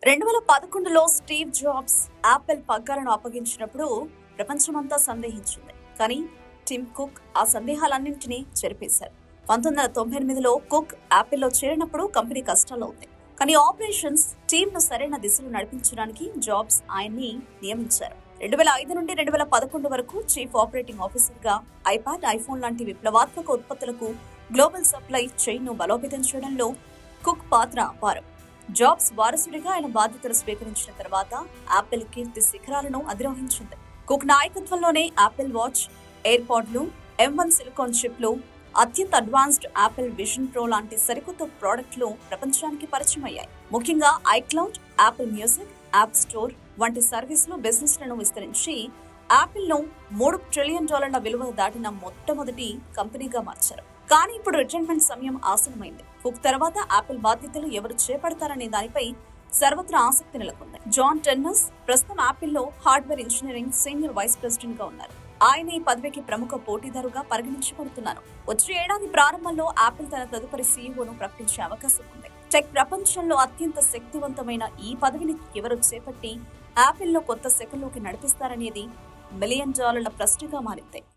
2011లో Steve jobs Apple పగ్గాలను అప్పగించినప్పుడు ప్రపంచమంతా సందేహించింది. కానీ Tim cook ఆ సందేహాలన్నింటినీ చెరిపేశారు. 1998లో కుక్ యాపిల్లో చేరినప్పుడు కంపెనీ కష్టాల్లో ఉంది. కానీ ఆపరేషన్స్ టీమ్ ను సరైన దిశలో నడిపించడానికి జాబ్స్ ఆయన్ని నియమించారు. 2005 నుండి 2011 వరకు చీఫ్ ఆపరేటింగ్ ఆఫీసర్ గా ఐప్యాడ్, ఐఫోన్ లాంటి విప్లవాత్మక ఉత్పత్తులకు గ్లోబల్ సప్లై చైన్ ను బలోపేతం చేయడంలో కుక్ పాత్ర అపారం. జాబ్స్ వారసుడిగా ఆయన బాధ్యతలు స్వీకరించిన తర్వాత యాపిల్ కీర్తి శిఖరాలను అధిరోహించింది. కుక్ నాయకత్వంలోనే యాపిల్ వాచ్, ఎయిర్ పాడ్లు, M1 సిలికాన్ చిప్లు, అత్యంత అడ్వాన్స్డ్ యాపిల్ విజన్ ప్రో లాంటి సరికొత్త ప్రాడక్టులు ప్రపంచానికి పరిచయం అయ్యాయి. ముఖ్యంగా iCloud, Apple music, app store వంటి సర్వీసులు బిజినెస్ లను విస్తరించి యాపిల్ ను $3 ట్రిలియన్ విలువ దాటిన మొట్టమొదటి కంపెనీగా మార్చారు. కానీ ఇప్పుడు రిటైర్మెంట్ సమయం ఆసన్నమైంది. కుక్ తర్వాత యాపిల్ బాధ్యతలు ఎవరు చేపడతారనే దానిపై సర్వత్రా ఆసక్తి నెలకొంది. జాన్ టెన్నస్ ప్రస్తుతం యాపిల్లో hardware engineering senior vice president గా ఉన్నారు. ఆయన ఈ పదవికి ప్రముఖ పోటీదారుగా పరిగణించబడుతున్నారు. వచ్చే ఏడాది ప్రారంభంలో యాపిల్ తన తదుపరి సీఈఓను ప్రకటించే అవకాశం ఉంది. టెక్ ప్రపంచంలో అత్యంత శక్తివంతమైన ఈ పదవిని ఎవరు చేపట్టి యాపిల్ లో కొత్త శకలోకి నడిపిస్తారనేది $1 మిలియన్ ప్రశ్నగా మారింది.